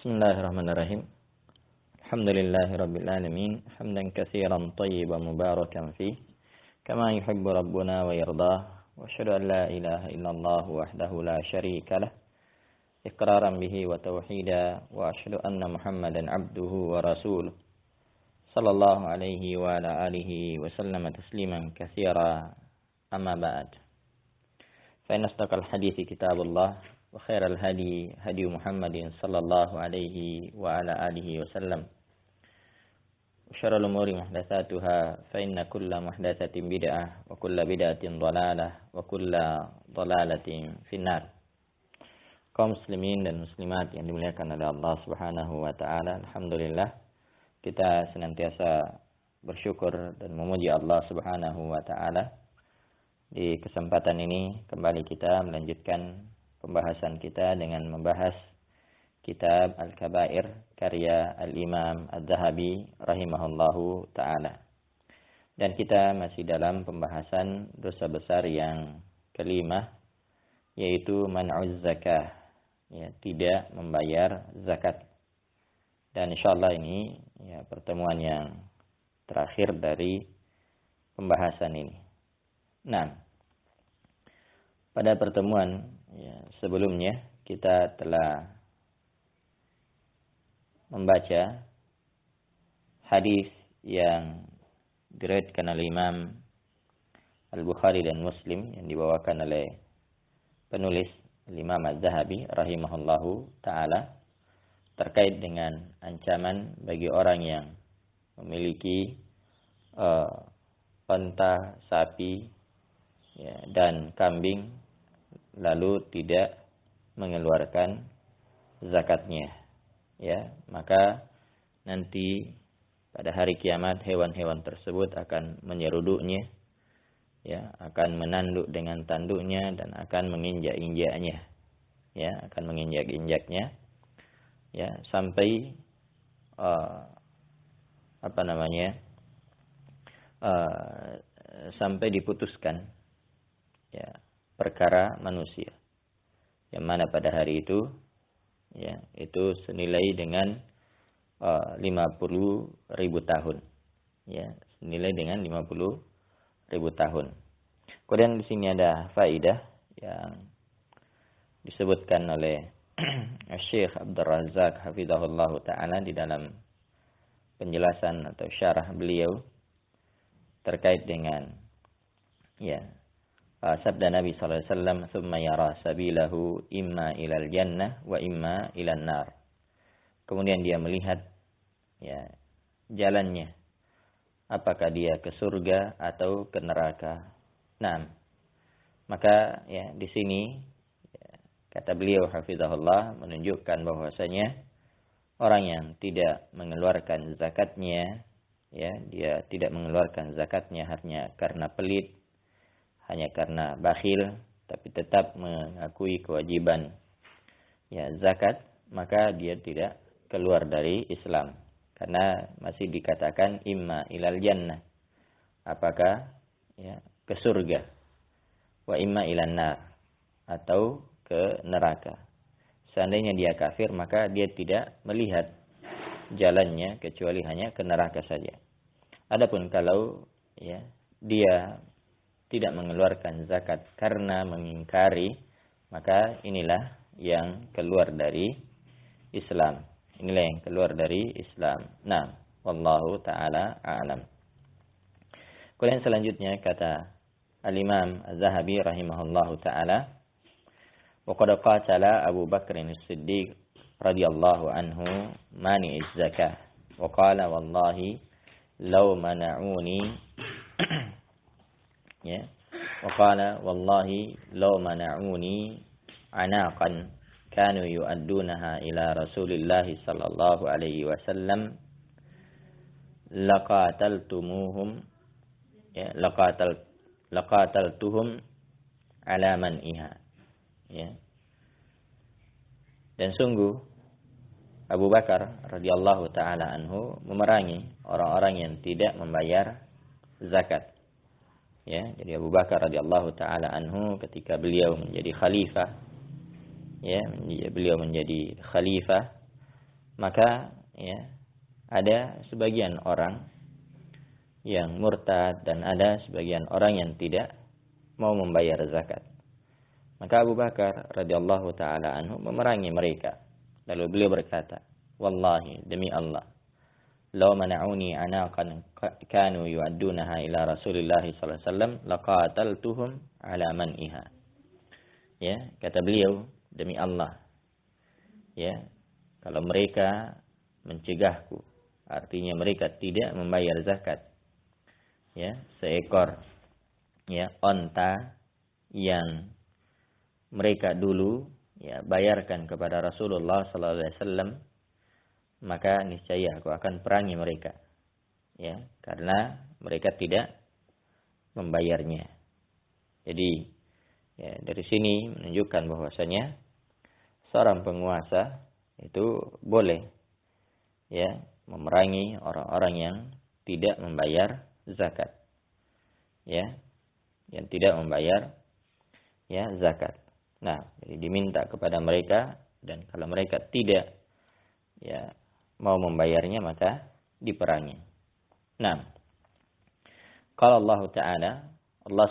Bismillahirrahmanirrahim. Alhamdulillahirabbil alamin, hamdan katsiran thayyiban mubarakan fih, kama yuhibbu rabbuna wa yardah. Wa asyhadu an la ilaha illallah wahdahu la syarika lah, iqraran bihi wa tauhida, wa asyhadu anna Muhammadan abduhu wa rasuluh. Sallallahu alaihi wa ala alihi wa sallama tasliman katsira. Amma ba'd. Fa inna asdaqal hadithi kitabullah wa khairal hadi hadi Muhammadin sallallahu alaihi wa ala alihi wasallam. Wa syarrul umuri muhdatsatuha fa inna kulla muhdatsatin bid'ah wa kulla bid'atin dhalalah wa kulla dhalalatin finnar. Kaum muslimin dan muslimat yang dimuliakan oleh Allah Subhanahu wa taala, alhamdulillah kita senantiasa bersyukur dan memuji Allah Subhanahu wa taala. Di kesempatan ini kembali kita melanjutkan pembahasan kita dengan membahas kitab Al-Kabair karya Al-Imam Az-Zahabi rahimahullahu ta'ala. Dan kita masih dalam pembahasan dosa besar yang kelima, yaitu man'uz zakah, ya, tidak membayar zakat. Dan insyaallah ini ya pertemuan yang terakhir dari pembahasan ini. Nah, pada pertemuan ya, sebelumnya kita telah membaca hadis yang diriwayatkan oleh Imam Al-Bukhari dan Muslim yang dibawakan oleh penulis Imam Az-Zahabi rahimahullahu ta'ala terkait dengan ancaman bagi orang yang memiliki unta, sapi ya, dan kambing lalu tidak mengeluarkan zakatnya, ya, maka nanti pada hari kiamat hewan-hewan tersebut akan menyeruduknya, ya, akan menanduk dengan tanduknya dan akan menginjak-injaknya, ya, akan menginjak-injaknya, ya, sampai sampai diputuskan, ya, perkara manusia, yang mana pada hari itu, ya, itu senilai dengan 50.000 tahun, ya, senilai dengan 50.000 tahun. Kemudian di sini ada faidah yang disebutkan oleh Syekh Abdul Razak hafizahullah ta'ala di dalam penjelasan atau syarah beliau terkait dengan, ya, sabda Nabi sallallahu alaihi wasallam, "Tsumma yara sabilahu imma ilal jannah wa imma ilan nar." Kemudian dia melihat, ya, jalannya, apakah dia ke surga atau ke neraka. Nah, maka ya di sini ya, kata beliau hafizahullah menunjukkan bahwasanya orang yang tidak mengeluarkan zakatnya, ya, dia tidak mengeluarkan zakatnya hanya karena pelit, hanya karena bakhil, tapi tetap mengakui kewajiban, ya, zakat, maka dia tidak keluar dari Islam, karena masih dikatakan imma ilal jannah, apakah, ya, ke surga, wa imma ilan nar, atau ke neraka. Seandainya dia kafir, maka dia tidak melihat jalannya kecuali hanya ke neraka saja. Adapun kalau, ya, dia tidak mengeluarkan zakat karena mengingkari, maka inilah yang keluar dari Islam. Inilah yang keluar dari Islam. Nah, wallahu ta'ala a'lam. Kemudian selanjutnya kata Al-Imam Az-Zahabi rahimahullahu ta'ala, wa qad qatala Abu Bakr as-Siddiq radhiyallahu anhu mani'iz zakah wa qala wallahi law mana'uni ya, wa qala wallahi law mana'uni anaqan kanu yu'addunaha ila Rasulillah sallallahu alaihi wasallam laqataltumuhum, ya, laqataltuhum ala man'iha, ya. Dan sungguh Abu Bakar radhiyallahu taala anhu memerangi orang-orang yang tidak membayar zakat. Ya, jadi Abu Bakar radhiyallahu taala anhu ketika beliau menjadi khalifah, ya, beliau menjadi khalifah, maka ya ada sebagian orang yang murtad dan ada sebagian orang yang tidak mau membayar zakat. Maka Abu Bakar radhiyallahu taala anhu memerangi mereka. Lalu beliau berkata, "Wallahi, demi Allah, law mana'uni anaqan kanu yu'addunaha ila Rasulillah sallallahu alaihi wasallam laqataltuhum ala man'iha." Ya, kata beliau, demi Allah, ya, kalau mereka mencegahku, artinya mereka tidak membayar zakat, ya, seekor ya onta yang mereka dulu ya bayarkan kepada Rasulullah sallallahu alaihi wasallam, maka niscaya aku akan perangi mereka, ya, karena mereka tidak membayarnya. Jadi ya dari sini menunjukkan bahwasanya seorang penguasa itu boleh ya memerangi orang-orang yang tidak membayar zakat, ya, yang tidak membayar ya zakat. Nah, jadi diminta kepada mereka, dan kalau mereka tidak ya mau membayarnya maka diperangi. Nah, kalau Allah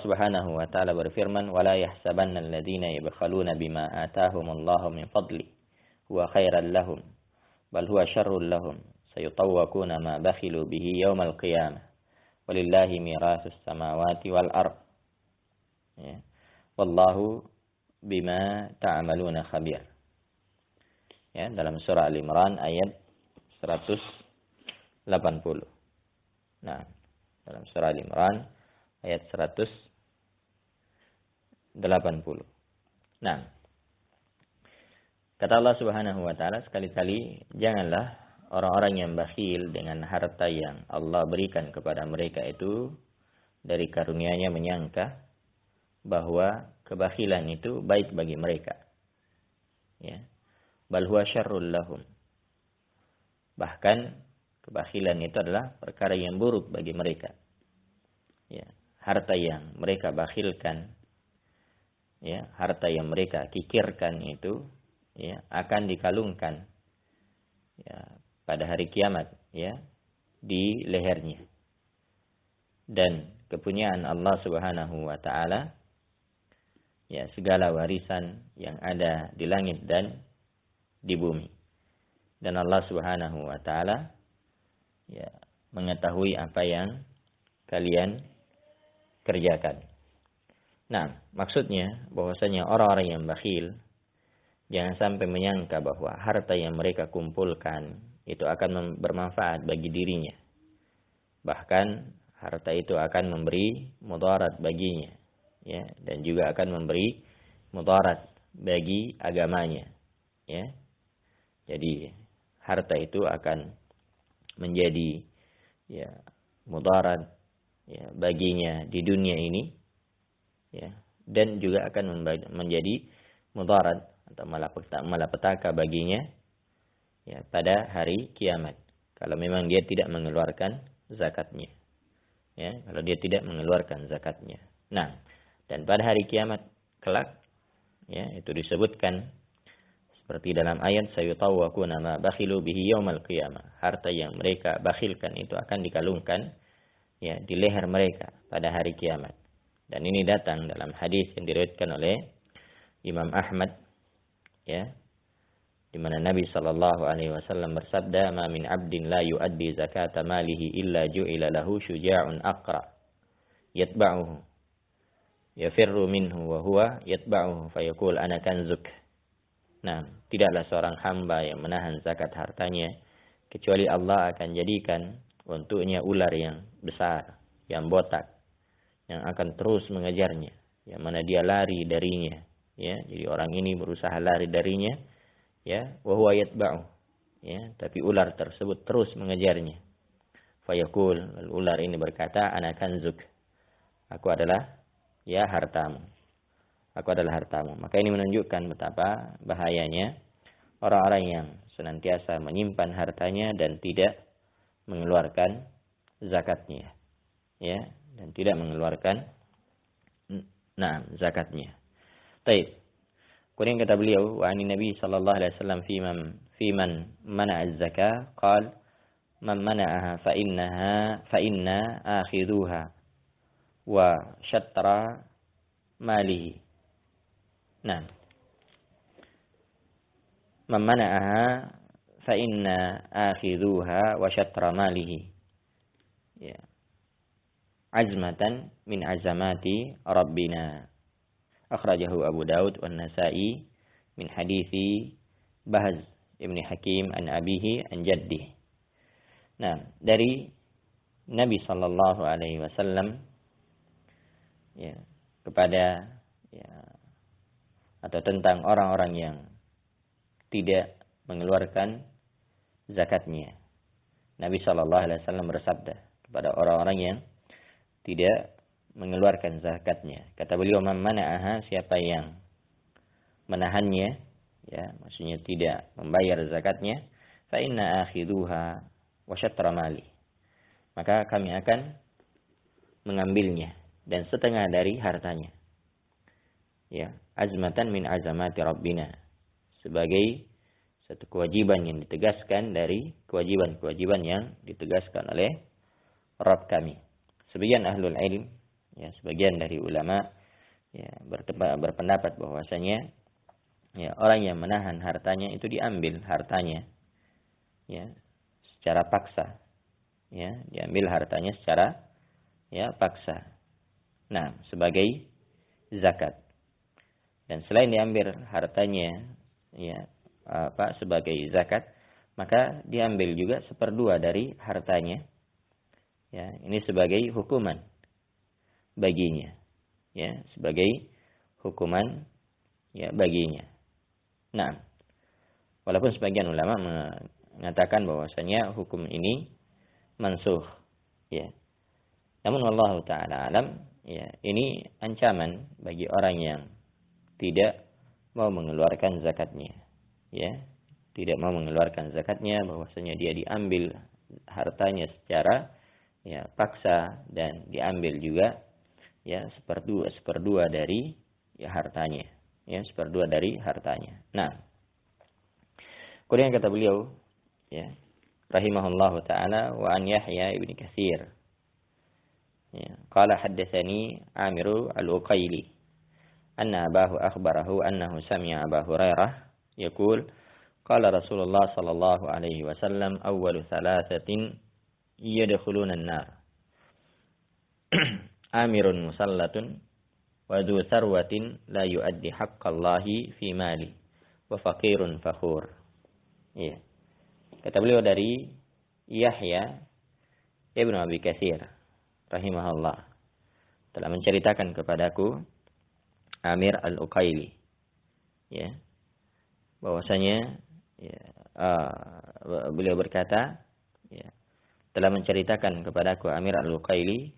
Subhanahu wa taala berfirman, "Wala yahsabanna alladziina yabkhaluna bima aataahumullahu min fadli huwa khairan lahum, bal huwa syarrul lahum, sayutawwaquna ma bakhilu bihi yaumal qiyamah. Walillahi mirasus samawati wal ardh. Ya. Wallahu bima ta'maluna khabir." Ya, dalam surah Al-Imran ayat 180. Nah, dalam surah Al-Imran ayat 180. Nah, kata Allah Subhanahu wa taala, sekali-kali janganlah orang-orang yang bakhil dengan harta yang Allah berikan kepada mereka itu dari karunia-Nya menyangka bahwa kebakhilan itu baik bagi mereka. Ya. Bal huwa syarrul lahum. Bahkan kebakhilan itu adalah perkara yang buruk bagi mereka. Ya, harta yang mereka bakhilkan, ya, harta yang mereka kikirkan itu ya akan dikalungkan ya pada hari kiamat ya di lehernya. Dan kepunyaan Allah Subhanahu wa taala ya segala warisan yang ada di langit dan di bumi. Dan Allah Subhanahu wa taala ya mengetahui apa yang kalian kerjakan. Nah, maksudnya bahwasanya orang-orang yang bakhil jangan sampai menyangka bahwa harta yang mereka kumpulkan itu akan bermanfaat bagi dirinya. Bahkan harta itu akan memberi mudarat baginya, ya, dan juga akan memberi mudarat bagi agamanya, ya. Jadi harta itu akan menjadi ya mudarat ya baginya di dunia ini, ya, dan juga akan menjadi mudarat atau malapetaka baginya ya pada hari kiamat kalau memang dia tidak mengeluarkan zakatnya, ya, kalau dia tidak mengeluarkan zakatnya. Nah, dan pada hari kiamat kelak ya itu disebutkan seperti dalam ayat, sayutawwaquna ma bakhilu bihi yaumal qiyamah. Harta yang mereka bakhilkan itu akan dikalungkan ya di leher mereka pada hari kiamat. Dan ini datang dalam hadis yang diriwayatkan oleh Imam Ahmad, ya, di mana Nabi sallallahu alaihi wasallam bersabda, "Ma min 'abdin la yu'addi zakata malihi illa ju'ila lahu syuja'un aqra yatba'uhu yafirru minhu wa huwa yatba'uhu fayaqul ana kanzuk." Nah, tidaklah seorang hamba yang menahan zakat hartanya kecuali Allah akan jadikan untuknya ular yang besar, yang botak, yang akan terus mengejarnya, yang mana dia lari darinya, ya. Jadi orang ini berusaha lari darinya, ya, wa huwa yatba'u, ya, tapi ular tersebut terus mengejarnya. Fayaqul, ular ini berkata, ana kanzuk, aku adalah ya hartamu. Aku adalah hartamu. Maka ini menunjukkan betapa bahayanya orang-orang yang senantiasa menyimpan hartanya dan tidak mengeluarkan zakatnya, ya, dan tidak mengeluarkan zakatnya. Baik. Kemudian kata beliau, wa ani Nabi sallallahu alaihi wasallam fi man mana'a az-zakah, qala man mana'aha fa inna akhidhuha wa syatra malihi. Nah, man mana'aha fa inna akhidhuha wa syatra malihi. Ya. Azmatan min azamati Rabbina. Akhrajahu Abu Daud wa Nasa'i min hadithi Bahz ibn Hakim an abihi an jaddih. Nah, dari Nabi sallallahu alaihi wasallam ya, kepada ya, atau tentang orang-orang yang tidak mengeluarkan zakatnya. Nabi sallallahu alaihi wasallam bersabda kepada orang-orang yang tidak mengeluarkan zakatnya. Kata beliau, man mana'aha, siapa yang menahannya, ya, maksudnya tidak membayar zakatnya, fa inna akhidhuha wa syatra mali. Maka kami akan mengambilnya dan setengah dari hartanya. Ya, azmatan min azamati Rabbina. Sebagai satu kewajiban yang ditegaskan dari kewajiban-kewajiban yang ditegaskan oleh Rabb kami. Sebagian ahlul ilm, ya, sebagian dari ulama ya, berpendapat bahwasanya ya, orang yang menahan hartanya itu diambil hartanya ya secara paksa, ya, diambil hartanya secara ya paksa. Nah, sebagai zakat. Dan selain diambil hartanya ya sebagai zakat, maka diambil juga 1/2 dari hartanya. Ya, ini sebagai hukuman baginya, ya, sebagai hukuman ya baginya. Nah, walaupun sebagian ulama mengatakan bahwasanya hukum ini mansukh, ya. Namun wallahu taala alam, ya, ini ancaman bagi orang yang tidak mau mengeluarkan zakatnya, ya. Tidak mau mengeluarkan zakatnya, bahwasanya dia diambil hartanya secara ya paksa dan diambil juga ya 1/2 dari ya hartanya, ya 1/2 dari hartanya. Nah, kemudian kata beliau ya rahimahullahu taala, wa an Yahya ibn Katsir ya qala haddatsani Amir al-Uqaili anna abahu akhbarahu annahu sami'a Abu Hurairah yaqul qala Rasulullah sallallahu alaihi wasallam awwalu thalathatin yadkhuluna an-nar amirun musallatun wa dzu sarwatin la yuaddi haqqallahi fi mali wa faqirun fakhur. Iya. Kata beliau dari Yahya Ibnu Abi Katsir rahimahullah telah menceritakan kepadaku Amir al-Uqaili ya bahwasanya ya beliau berkata ya telah menceritakan kepadaku Amir al-Uqaili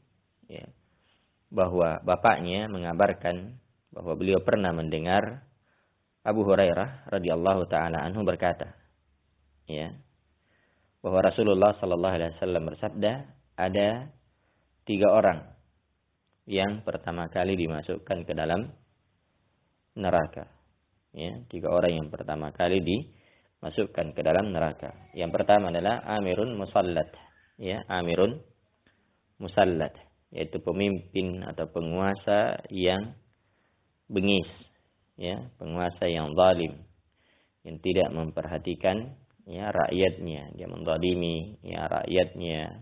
ya bahwa bapaknya mengabarkan bahwa beliau pernah mendengar Abu Hurairah radhiyallahu taala anhu berkata ya bahwa Rasulullah sallallahu alaihi wasallam bersabda, ada 3 orang yang pertama kali dimasukkan ke dalam neraka. Ya, 3 orang yang pertama kali dimasukkan ke dalam neraka. Yang pertama adalah amirun musallat. Ya, amirun musallat, yaitu pemimpin atau penguasa yang bengis, ya, penguasa yang zalim, yang tidak memperhatikan ya rakyatnya, dia menzalimi ya rakyatnya,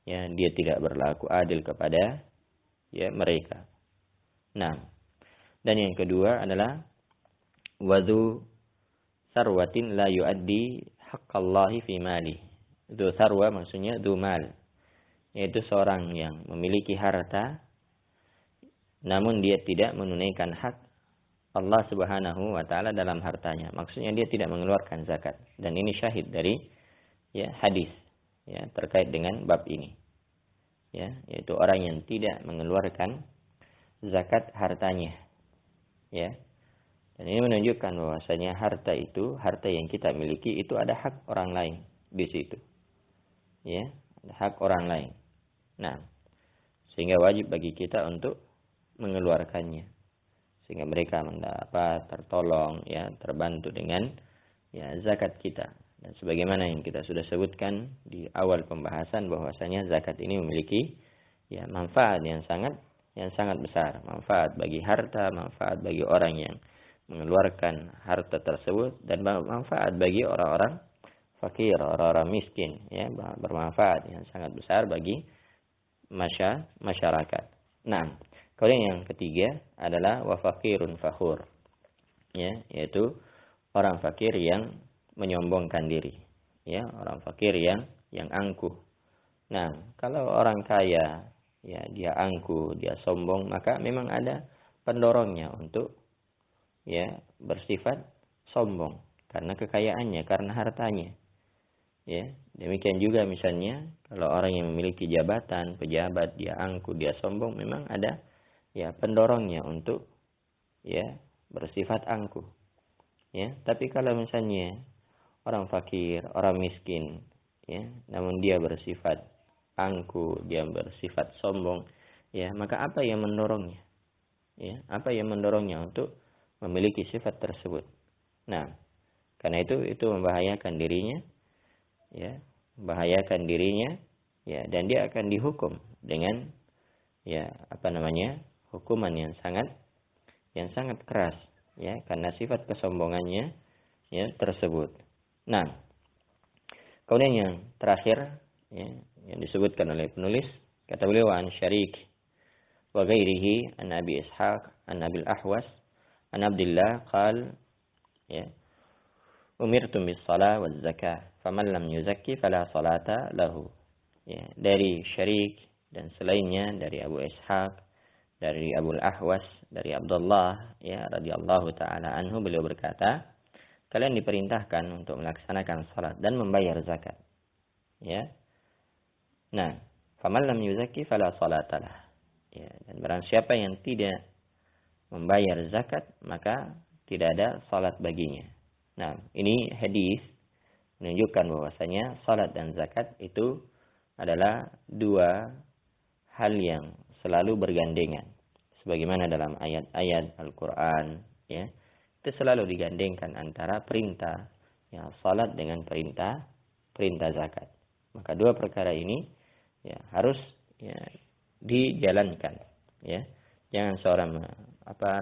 ya dia tidak berlaku adil kepada ya mereka. Nah, dan yang kedua adalah wadzu sarwatin la yuaddi haqqallahi fi mali. Dzu sarwa maksudnya dzu mal, yaitu seorang yang memiliki harta namun dia tidak menunaikan hak Allah Subhanahu wa taala dalam hartanya. Maksudnya dia tidak mengeluarkan zakat. Dan ini syahid dari ya hadis ya terkait dengan bab ini. Ya, yaitu orang yang tidak mengeluarkan zakat hartanya. Ya. Dan ini menunjukkan bahwasanya harta itu, harta yang kita miliki itu ada hak orang lain di situ. Ya, ada hak orang lain. Nah, sehingga wajib bagi kita untuk mengeluarkannya. sehingga mereka mendapat tertolong, ya, terbantu dengan ya zakat kita. Dan sebagaimana yang kita sudah sebutkan di awal pembahasan bahwasanya zakat ini memiliki ya manfaat yang sangat besar, manfaat bagi harta, manfaat bagi orang yang mengeluarkan harta tersebut, dan manfaat bagi orang-orang fakir, orang-orang miskin, ya, bermanfaat yang sangat besar bagi masyarakat. Nah, kemudian yang ketiga adalah wa fakirun fakhur, ya, yaitu orang fakir yang menyombongkan diri, ya, orang fakir yang angkuh. Nah, kalau orang kaya, ya, dia angkuh, dia sombong, maka memang ada pendorongnya untuk ya bersifat sombong karena kekayaannya, karena hartanya. Ya, demikian juga misalnya kalau orang yang memiliki jabatan, pejabat, dia angkuh, dia sombong, memang ada ya pendorongnya untuk ya bersifat angkuh. Ya, tapi kalau misalnya orang fakir, orang miskin, ya, namun dia bersifat angkuh, dia bersifat sombong, ya, maka apa yang mendorongnya? Ya, apa yang mendorongnya untuk memiliki sifat tersebut? Nah, karena itu membahayakan dirinya, ya, membahayakan dirinya, ya, dan dia akan dihukum dengan ya hukuman yang sangat keras, ya, karena sifat kesombongannya ya tersebut. Nah, kemudian yang terakhir, ya, yang disebutkan oleh penulis, kata beliau an Syarik wa ghairihi an Abi Ishaq an Abil Ahwas an Abdullah qal, ya, umirtu bis shalah waz zakah faman lam yuzakki fala salata lahu. Ya, dari Syarik dan selainnya, dari Abu Ishaq, dari Abul Ahwas, dari Abdullah, ya, radhiyallahu taala anhu, beliau berkata, kalian diperintahkan untuk melaksanakan salat dan membayar zakat. Ya. Nah, faman lam yuzakki fala salatalah. Ya, dan barang siapa yang tidak membayar zakat, maka tidak ada salat baginya. Nah, ini hadis menunjukkan bahwasanya salat dan zakat itu adalah dua hal yang selalu bergandengan. Sebagaimana dalam ayat-ayat Al-Quran, ya, itu selalu digandengkan antara perintah ya salat dengan perintah zakat. Maka dua perkara ini ya harus ya dijalankan, ya. Jangan seorang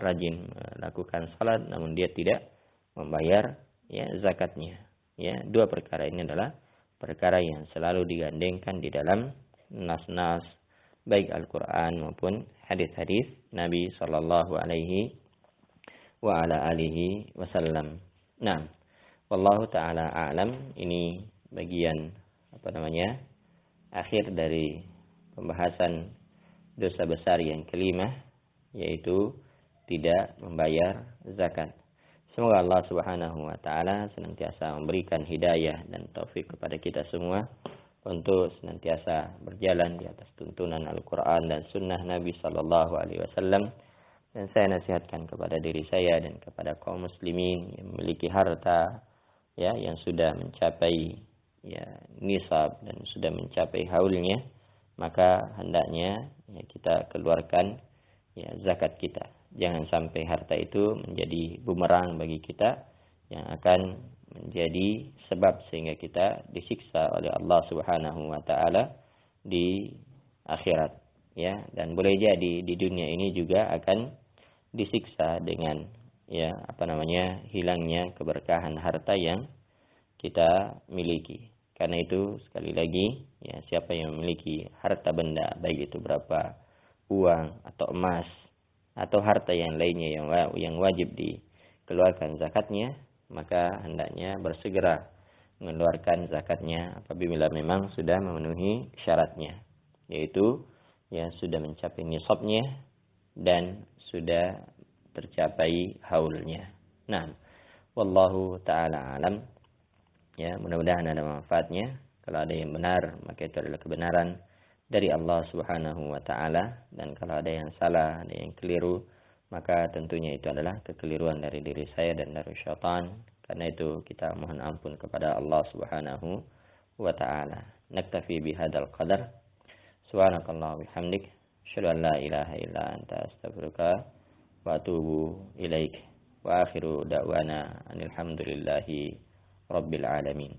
rajin melakukan salat namun dia tidak membayar ya zakatnya. Ya, dua perkara ini adalah perkara yang selalu digandengkan di dalam nas-nas baik Al-Quran maupun hadis-hadis Nabi sallallahu alaihi wa ala alihi wasallam. Nah, wallahu taala a'lam. Ini bagian akhir dari pembahasan dosa besar yang kelima, yaitu tidak membayar zakat. Semoga Allah Subhanahu wa taala senantiasa memberikan hidayah dan taufik kepada kita semua untuk senantiasa berjalan di atas tuntunan Al-Qur'an dan sunnah Nabi sallallahu alaihi wasallam. Dan saya nasihatkan kepada diri saya dan kepada kaum muslimin yang memiliki harta ya yang sudah mencapai ya nisab dan sudah mencapai haulnya, maka hendaknya ya kita keluarkan ya zakat kita. Jangan sampai harta itu menjadi bumerang bagi kita yang akan menjadi sebab sehingga kita disiksa oleh Allah Subhanahu wa taala di akhirat, ya. Dan boleh jadi di dunia ini juga akan disiksa dengan ya hilangnya keberkahan harta yang kita miliki. Karena itu sekali lagi ya siapa yang memiliki harta benda, baik itu berapa uang atau emas atau harta yang lainnya yang wajib dikeluarkan zakatnya, maka hendaknya bersegera mengeluarkan zakatnya apabila memang sudah memenuhi syaratnya, yaitu ya sudah mencapai nisabnya dan sudah tercapai haulnya. Nah, wallahu taala alam. Ya, mudah-mudahan ada manfaatnya. Kalau ada yang benar, maka itu adalah kebenaran dari Allah Subhanahu wa taala, dan kalau ada yang salah, ada yang keliru, maka tentunya itu adalah kekeliruan dari diri saya dan dari syaitan. Karena itu kita mohon ampun kepada Allah Subhanahu wa taala. Naktafi bihadzal qadar. Subhanakallah bihamdik, asyhadu an la ilaha illa anta, astaghfiruka wa atubu ilaik. Wa akhiru da'wana alhamdulillahi rabbil alamin.